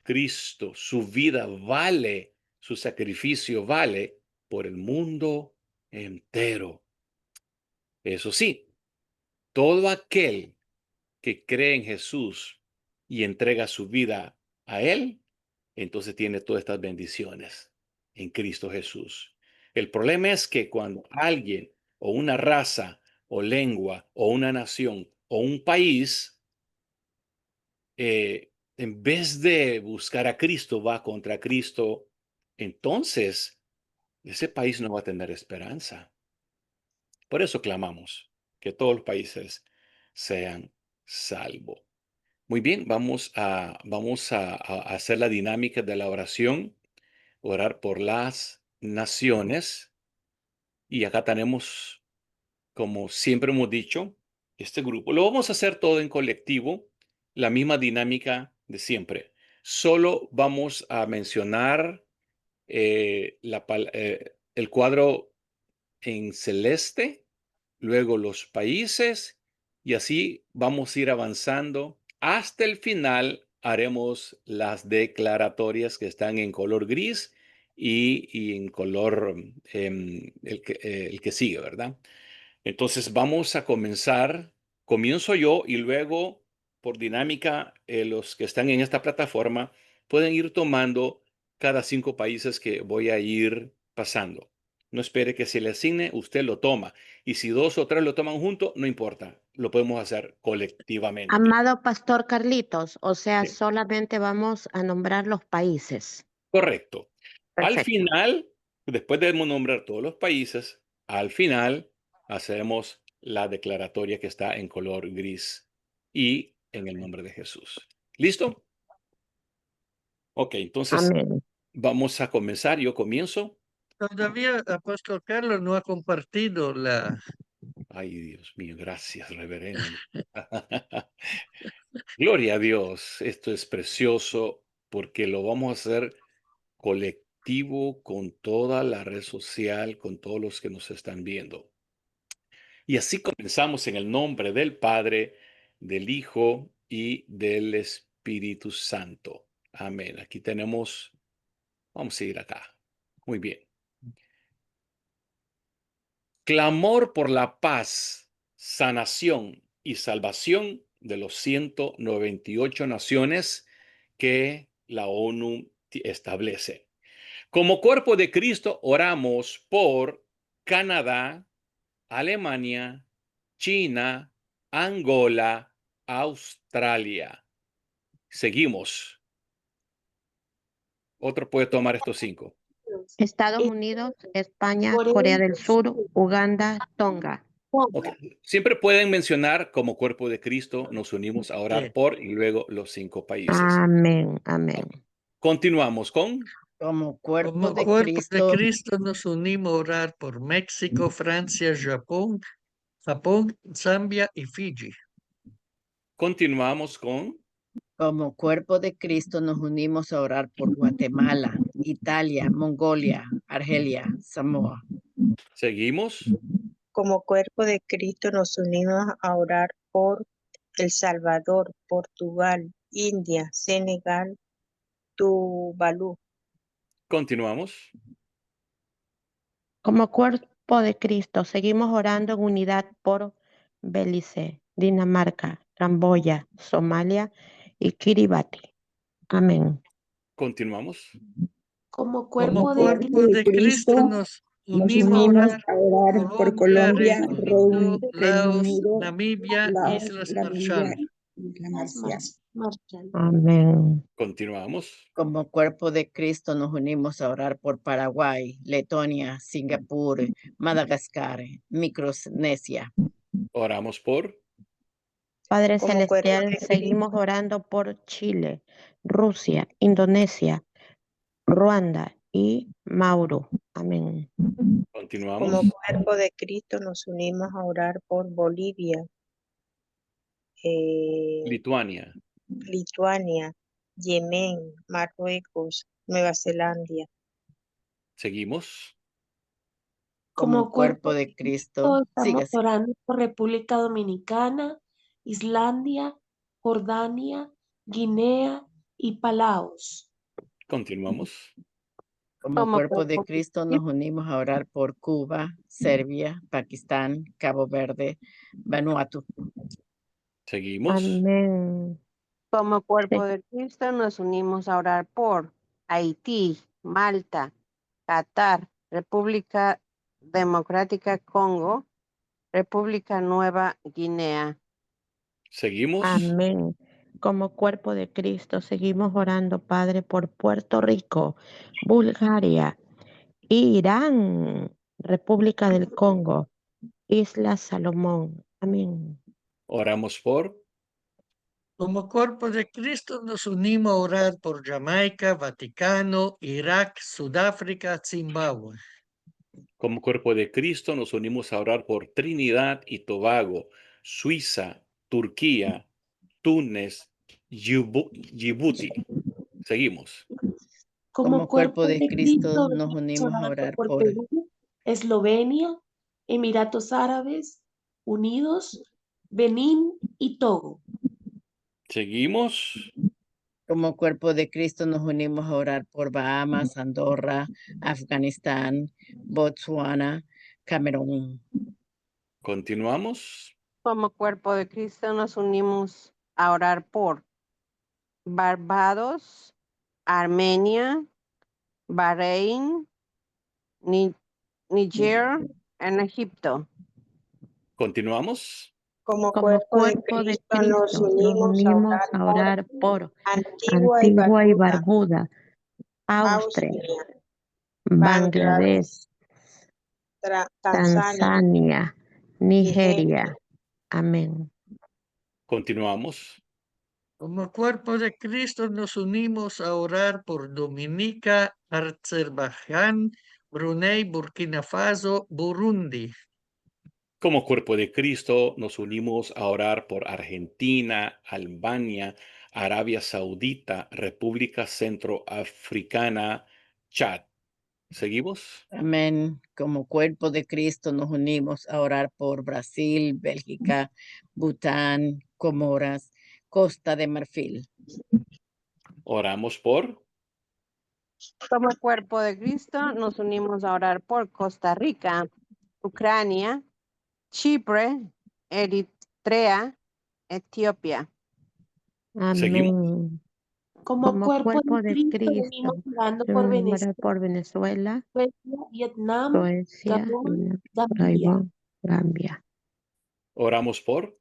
Cristo, su vida vale, su sacrificio vale por el mundo entero. Eso sí, todo aquel que cree en Jesús y entrega su vida a Él, entonces tiene todas estas bendiciones en Cristo Jesús. El problema es que cuando alguien o una raza o lengua o una nación o un país en vez de buscar a Cristo, va contra Cristo, entonces ese país no va a tener esperanza. Por eso clamamos que todos los países sean salvos. Muy bien, vamos a hacer la dinámica de la oración, orar por las naciones. Y acá tenemos, como siempre hemos dicho, este grupo. Lo vamos a hacer todo en colectivo, la misma dinámica de siempre. Solo vamos a mencionar el cuadro en celeste, luego los países, y así vamos a ir avanzando. Hasta el final haremos las declaratorias que están en color gris y en color el que sigue, ¿verdad? Entonces vamos a comenzar. Comienzo yo y luego, por dinámica, los que están en esta plataforma pueden ir tomando cada 5 países que voy a ir pasando. No espere que se le asigne, usted lo toma. Y si 2 o 3 lo toman juntos, no importa, lo podemos hacer colectivamente. Amado Pastor Carlitos, o sea, Sí, solamente vamos a nombrar los países. correcto. Al Perfecto. final, después de nombrar todos los países, al final hacemos la declaratoria que está en color gris y en el nombre de Jesús. ¿Listo? Ok, entonces Amén. vamos a comenzar. Yo comienzo. Todavía Apóstol Carlos no ha compartido Ay, Dios mío, gracias, reverendo. Gloria a Dios. Esto es precioso porque lo vamos a hacer colectivamente. activo con toda la red social, con todos los que nos están viendo. Y así comenzamos en el nombre del Padre, del Hijo y del Espíritu Santo. Amén. Aquí tenemos, vamos a ir acá. Muy bien. Clamor por la paz, sanación y salvación de los 198 naciones que la ONU establece. Como cuerpo de Cristo oramos por Canadá, Alemania, China, Angola, Australia. Seguimos. Otro puede tomar estos 5. Estados Unidos, España, Corea del Sur, Uganda, Tonga. Ok. Siempre pueden mencionar como cuerpo de Cristo, nos unimos a orar Sí. por y luego los 5 países. Amén, amén. Continuamos con Como cuerpo Como de cuerpo de Cristo, Cristo nos unimos a orar por México, Francia, Japón, Zambia y Fiji. continuamos con como cuerpo de Cristo nos unimos a orar por Guatemala, Italia, Mongolia, Argelia, Samoa. seguimos. Como cuerpo de Cristo nos unimos a orar por El Salvador, Portugal, India, Senegal, Tuvalu. Continuamos. Como cuerpo de Cristo, seguimos orando en unidad por Belice, Dinamarca, Camboya, Somalia y Kiribati. Amén. Continuamos. Como Como cuerpo de cuerpo de Cristo nos unimos a orar a orar por Colombia, Colombia, Reino Unido, Reino Laos, Unido, Namibia, Laos, Islas Namibia Marshall. y Isla Marcial. Marshall. Amén. Continuamos. Como cuerpo de Cristo nos unimos a orar por Paraguay, Letonia, Singapur, Madagascar, Micronesia. Oramos por Padre Como cuerpo Celestial, de seguimos orando por Chile, Rusia, Indonesia, Ruanda y Mauro. Amén. continuamos. Como cuerpo de Cristo nos unimos a orar por Bolivia, Lituania. Lituania, Yemen, Marruecos, Nueva Zelanda. Seguimos. Como cuerpo de Cristo, estamos sígase. orando por República Dominicana, Islandia, Jordania, Guinea y Palaos. Continuamos. Como cuerpo de Cristo nos unimos a orar por Cuba, Serbia, Pakistán, Cabo Verde, Vanuatu. Seguimos. Amén. Como cuerpo Sí. de Cristo nos unimos a orar por Haití, Malta, Qatar, República Democrática Congo, República Nueva Guinea. Seguimos. Amén. Como cuerpo de Cristo, seguimos orando, Padre, por Puerto Rico, Bulgaria, Irán, República del Congo, Isla Salomón. Amén. Oramos por Como cuerpo de Cristo nos unimos a orar por Jamaica, Vaticano, Irak, Sudáfrica, Zimbabue. como cuerpo de Cristo nos unimos a orar por Trinidad y Tobago, Suiza, Turquía, Túnez, Djibouti. Seguimos. Como cuerpo de Cristo nos venimos unimos a orando orar por por Perú, Eslovenia, Emiratos Árabes Unidos, Benín y Togo. Seguimos. Como cuerpo de Cristo nos unimos a orar por Bahamas, Andorra, Afganistán, Botswana, Camerún. Continuamos. Como cuerpo de Cristo nos unimos a orar por Barbados, Armenia, Bahrein, Niger en Egipto. Continuamos. Como Como cuerpo de cuerpo de Cristo nos Cristo, nos unimos a unimos orar a por orar por Antigua Antigua y Barbuda, Barbuda, Austria, Austria, Bangladesh, Tanzania, Tanzania, Nigeria. Nigeria. Amén. Continuamos. Como cuerpo de Cristo nos unimos a orar por Dominica, Azerbaiyán, Brunei, Burkina Faso, Burundi. Como cuerpo de Cristo nos unimos a orar por Argentina, Albania, Arabia Saudita, República Centroafricana, Chad. Seguimos. Amén. Como cuerpo de Cristo nos unimos a orar por Brasil, Bélgica, Bután, Comoras, Costa de Marfil. Oramos por Como cuerpo de Cristo, nos unimos a orar por Costa Rica, Ucrania, Chipre, Eritrea, Etiopía. Seguimos. Amén. Como Como cuerpo cuerpo de de Cristo venimos Cristo, orando yo por me Venezuela, muero por Venezuela, Suecia, Vietnam, Suecia, Gabón, Gambia. Taiwán, Gambia. Oramos por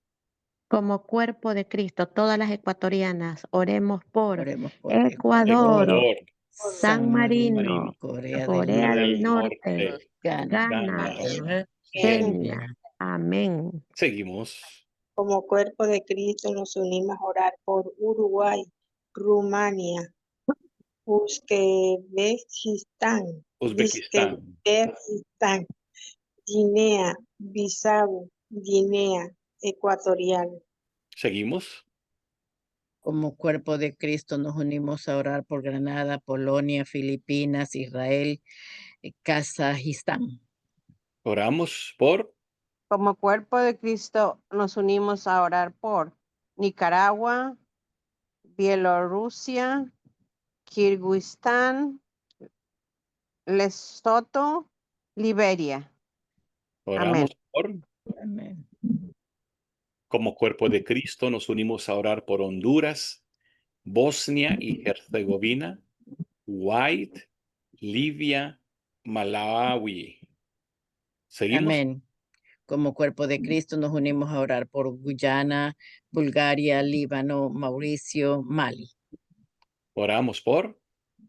Como cuerpo de Cristo, todas las ecuatorianas, oremos por Oremos por Ecuador, Ecuador, San Marino, Corea Corea del del Norte, Norte, Ghana. Ghana, Ghana, Kenia. Amén. Seguimos. Como cuerpo de Cristo nos unimos a orar por Uruguay, Rumania, Uzbekistán, Uzbekistán. Guinea, Bissau, Guinea Ecuatorial. Seguimos. Como cuerpo de Cristo nos unimos a orar por Granada, Polonia, Filipinas, Israel, Kazajistán. Oramos por Como cuerpo de Cristo, nos unimos a orar por Nicaragua, Bielorrusia, Kirguistán, Lesoto, Liberia. Oramos Amén. por Amén. como cuerpo de Cristo nos unimos a orar por Honduras, Bosnia y Herzegovina, Kuwait, Libia, Malawi. Seguimos. Amén. Como cuerpo de Cristo nos unimos a orar por Guyana, Bulgaria, Líbano, Mauricio, Mali. Oramos por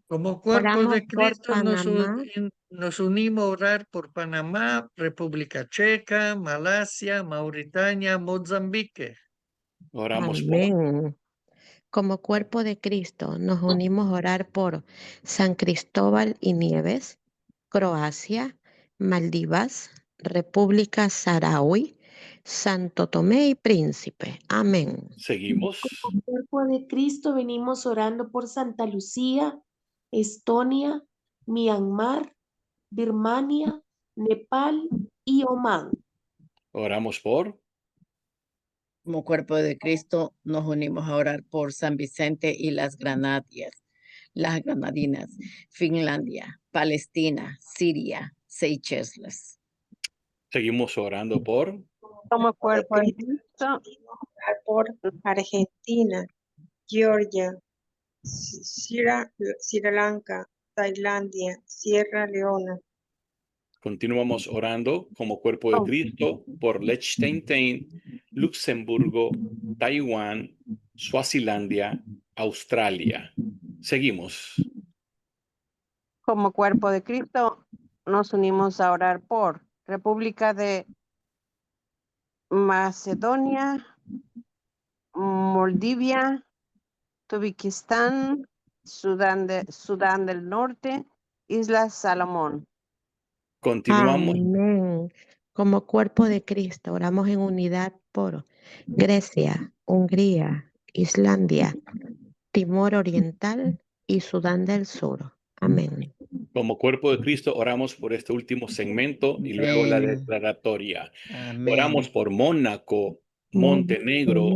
Como cuerpo Oramos de por Cristo Panamá, nos unimos a orar por Panamá, República Checa, Malasia, Mauritania, Mozambique. oramos por amén. Como cuerpo de Cristo nos unimos a orar por San Cristóbal y Nieves, Croacia, Maldivas, República Saharaui, Santo Tomé y Príncipe. Amén. Seguimos. Como cuerpo de Cristo venimos orando por Santa Lucía, Estonia, Myanmar, Birmania, Nepal y Omán. Oramos por Como cuerpo de Cristo nos unimos a orar por San Vicente y las Granadinas, Finlandia, Palestina, Siria, Seychelles. Seguimos orando por Como cuerpo de Cristo Cristo, nos unimos a orar por Argentina, Georgia, Sri Lanka, Tailandia, Sierra Leona. continuamos orando como cuerpo de Oh. Cristo por Liechtenstein, Luxemburgo, Taiwán, Suazilandia, Australia. Seguimos. como cuerpo de Cristo, nos unimos a orar por República de Macedonia, Moldavia, Tubikistán, Sudán del Norte, Islas Salomón. Continuamos. Amén. Como cuerpo de Cristo oramos en unidad por Grecia, Hungría, Islandia, Timor Oriental y Sudán del Sur. Amén. Como cuerpo de Cristo oramos por este último segmento y luego la Amén. declaratoria. Amén. Oramos por Mónaco, Montenegro,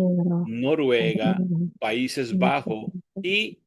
Noruega, Países Bajos y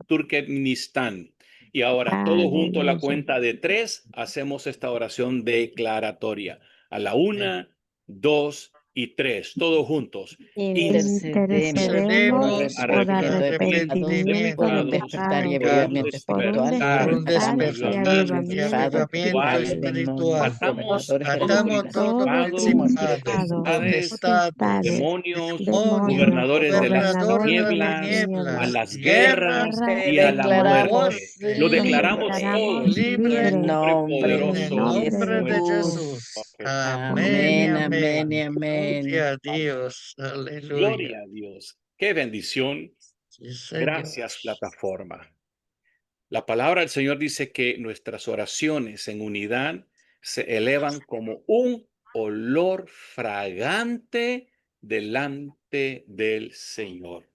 Turkmenistán. Y ahora todos juntos a la cuenta de 3 hacemos esta oración declaratoria. A la 1, 2 y 3, todos juntos. Intercedemos por arrepentimiento por de un despertar y pecado, avivamiento por un espiritual, Por un despertar y avivamiento avivamiento espiritual. espiritual. Atamos Atamos todo Todo principado, principado, potestad, demonios, demonios, gobernadores de las gobernador de las tinieblas, a tinieblas, las guerras guerras y a la muerte. Lo muerte. declaramos declaramos todos en Libre el el libre nombre nombre en el en el poderoso nombre nombre de de Jesús. Jesús. Ok. Amén y Amén, amén. amén y amén. Gloria a Dios. Aleluya. Gloria a Dios. Qué bendición. Sí, Señor. Gracias, plataforma. La palabra del Señor dice que nuestras oraciones en unidad se elevan como un olor fragante delante del Señor.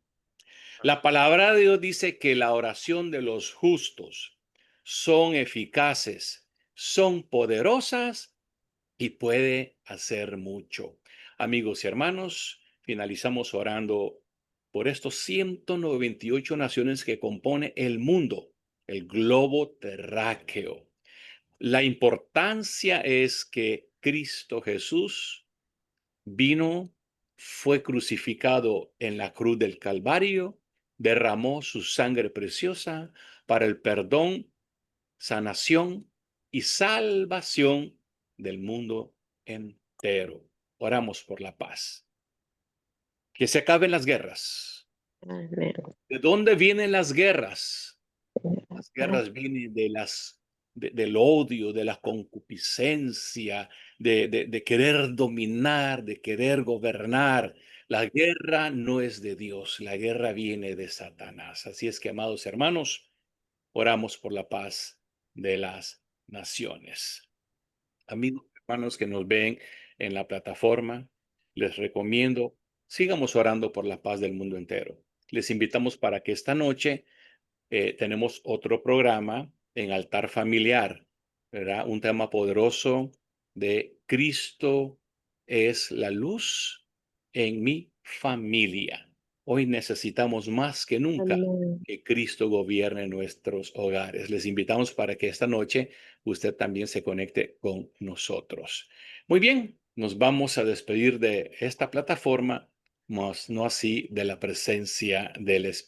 La palabra de Dios dice que la oración de los justos son eficaces, son poderosas y puede hacer mucho. Amigos y hermanos, finalizamos orando por estos 198 naciones que compone el mundo, el globo terráqueo. La importancia es que Cristo Jesús vino, fue crucificado en la cruz del Calvario, derramó su sangre preciosa para el perdón, sanación y salvación del mundo entero. Oramos por la paz. Que se acaben las guerras. Amén. ¿De dónde vienen las guerras? Las guerras vienen del odio, de la concupiscencia, de querer dominar, de querer gobernar. La guerra no es de Dios, la guerra viene de Satanás. Así es que, amados hermanos, oramos por la paz de las naciones. Amigos, hermanos que nos ven en la plataforma, les recomiendo, sigamos orando por la paz del mundo entero. Les invitamos para que esta noche tenemos otro programa en altar familiar, ¿verdad? Un tema poderoso de Cristo es la luz en mi familia. Hoy necesitamos más que nunca Amén. que Cristo gobierne nuestros hogares. Les invitamos para que esta noche usted también se conecte con nosotros. Muy bien, nos vamos a despedir de esta plataforma, mas no así de la presencia del Espíritu.